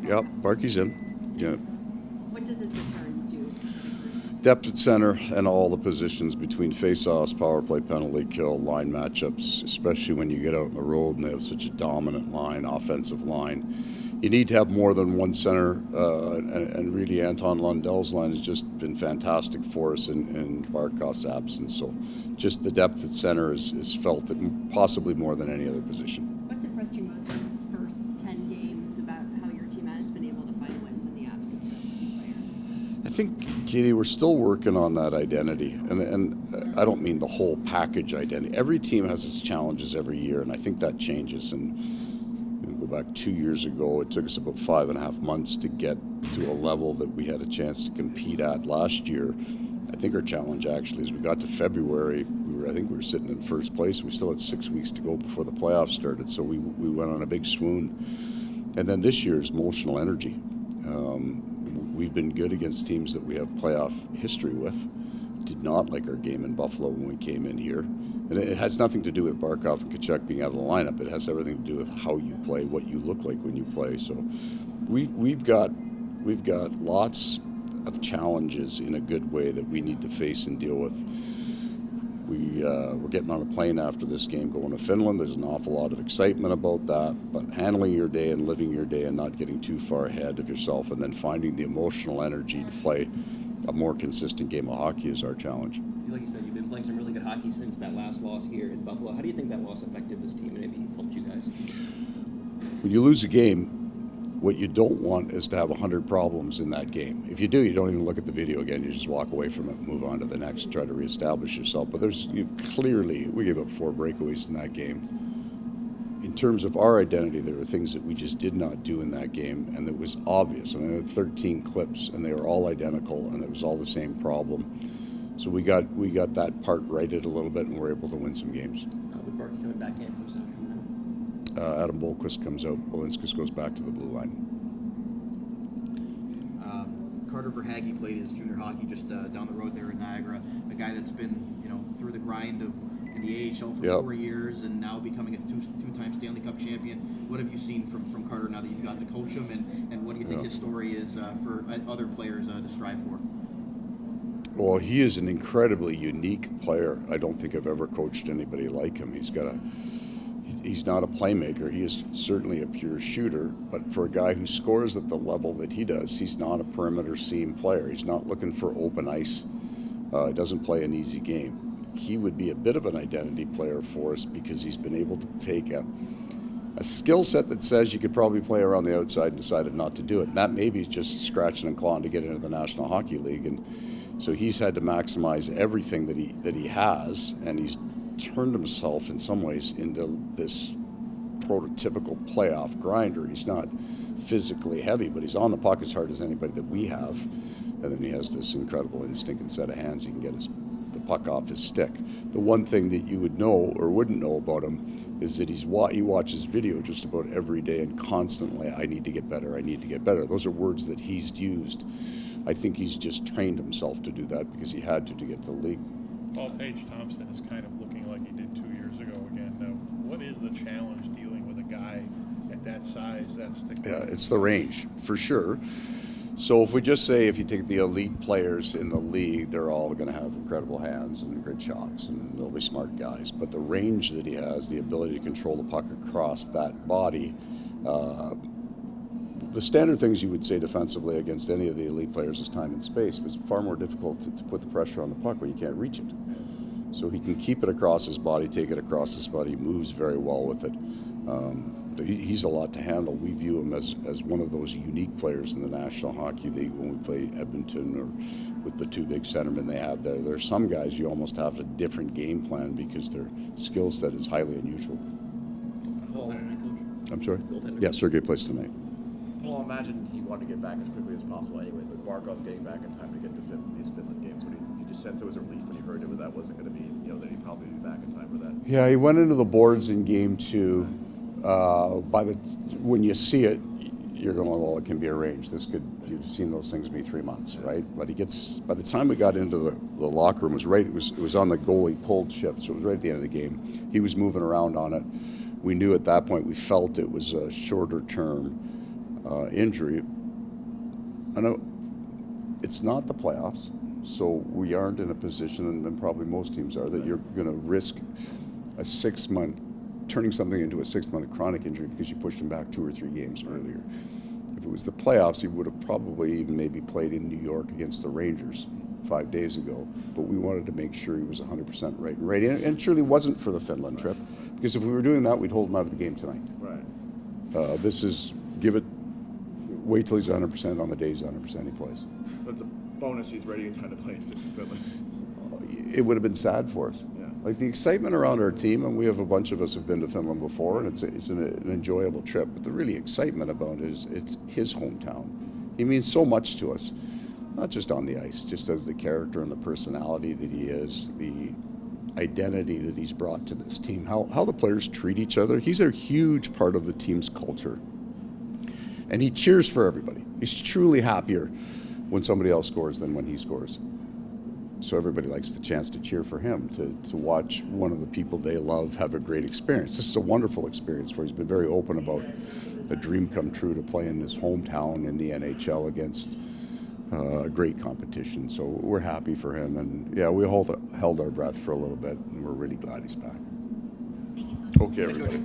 Yep, Barkey's in. Yeah. What does his return do? Depth at center and all the positions between face-offs, power play, penalty kill, line matchups, especially when you get out on the road and they have such a dominant line, offensive line. You need to have more than one center, and really Anton Lundell's line has just been fantastic for us in Barkov's absence. So just the depth at center is felt possibly more than any other position. What's impressed you most these first 10 games about how your team has been able to find wins in the absence of key players? I think, Katie, we're still working on that identity. And I don't mean the whole package identity. Every team has its challenges every year, and I think that changes. And back 2 years ago, it took us about 5.5 months to get to a level that we had a chance to compete at last year. I think our challenge actually is we got to February, I think we were sitting in first place. We still had 6 weeks to go before the playoffs started, so we went on a big swoon. And then this year's emotional energy. We've been good against teams that we have playoff history with. Did not like our game in Buffalo when we came in here. And it has nothing to do with Barkov and Tkachuk being out of the lineup. It has everything to do with how you play, what you look like when you play. So we've got lots of challenges in a good way that we need to face and deal with. We're getting on a plane after this game going to Finland. There's an awful lot of excitement about that. But handling your day and living your day and not getting too far ahead of yourself and then finding the emotional energy to play a more consistent game of hockey is our challenge. Like you said, you've been playing some really good hockey since that last loss here in Buffalo. How do you think that loss affected this team and maybe helped you guys? When you lose a game, what you don't want is to have 100 problems in that game. If you do, you don't even look at the video again. You just walk away from it, move on to the next, try to reestablish yourself. But clearly, we gave up 4 breakaways in that game. In terms of our identity, there were things that we just did not do in that game, and it was obvious. I mean, I had 13 clips, and they were all identical, and it was all the same problem. So we got that part righted a little bit, and we're able to win some games. With Barkey coming back in, who's coming out? Adam Bolquist comes out. Bolinskis goes back to the blue line. Carter Verhaeghe played his junior hockey just down the road there in Niagara. A guy that's been through the grind of in the AHL for 4 years and now becoming a two-time Stanley Cup champion. What have you seen from Carter now that you've got to coach him, and what do you think his story is for other players to strive for? Well, he is an incredibly unique player. I don't think I've ever coached anybody like him. He's not a playmaker. He is certainly a pure shooter, but for a guy who scores at the level that he does, he's not a perimeter seam player. He's not looking for open ice. He doesn't play an easy game. He would be a bit of an identity player for us because he's been able to take a skill set that says you could probably play around the outside and decided not to do it. And that maybe is just scratching and clawing to get into the National Hockey League. And so he's had to maximize everything that he has, and he's turned himself in some ways into this prototypical playoff grinder. He's not physically heavy, but he's on the puck as hard as anybody that we have. And then he has this incredible instinct and set of hands. He can get the puck off his stick. The one thing that you would know or wouldn't know about him is that he watches video just about every day and constantly, I need to get better, I need to get better. Those are words that he's used. I think he's just trained himself to do that because he had to get to the league. Paul Tage Thompson is kind of looking like he did 2 years ago again. Now, what is the challenge dealing with a guy at that size? It's the range, for sure. So if we just say if you take the elite players in the league, they're all going to have incredible hands and great shots, and they'll be smart guys. But the range that he has, the ability to control the puck across that body, the standard things you would say defensively against any of the elite players is time and space, but it's far more difficult to put the pressure on the puck when you can't reach it. So he can keep it across his body, take it across his body, he moves very well with it. He's a lot to handle. We view him as one of those unique players in the National Hockey League when we play Edmonton or with the 2 big centermen they have there. There are some guys you almost have a different game plan because their skill set is highly unusual. I'm sorry? Yeah, Sergei plays tonight. Paul, imagine he wanted to get back as quickly as possible anyway, but Barkov getting back in time to get to these Finland games. What do you just sense it was a relief when you heard it, but that wasn't going to be, that he'd probably be back in time for that? Yeah, he went into the boards in game 2. When you see it, you're going, well, it can be arranged. You've seen those things be 3 months, right? But by the time we got into the locker room, it was on the goalie pulled shift, so it was right at the end of the game. He was moving around on it. We knew at that point, we felt it was a shorter term. injury. I know it's not the playoffs, so we aren't in a position, and probably most teams are, that you're going to risk a 6-month, turning something into a 6-month chronic injury because you pushed him back 2 or 3 games earlier. If it was the playoffs, he would have probably even maybe played in New York against the Rangers 5 days ago, but we wanted to make sure he was 100% right and ready, and it surely wasn't for the Finland trip, because if we were doing that, we'd hold him out of the game tonight. Right. This is wait till he's 100% on the day he's 100% he plays. But it's a bonus he's ready in time to play in Finland. It would have been sad for us. Yeah. Like the excitement around our team, and we have a bunch of us have been to Finland before, and it's an enjoyable trip. But the really excitement about it is it's his hometown. He means so much to us, not just on the ice, just as the character and the personality that he is, the identity that he's brought to this team, how the players treat each other. He's a huge part of the team's culture. And he cheers for everybody. He's truly happier when somebody else scores than when he scores. So everybody likes the chance to cheer for him, to watch one of the people they love have a great experience. This is a wonderful experience for him. He's been very open about a dream come true to play in his hometown in the NHL against great competition. So we're happy for him. And yeah, we held our breath for a little bit, and we're really glad he's back. Okay, everybody.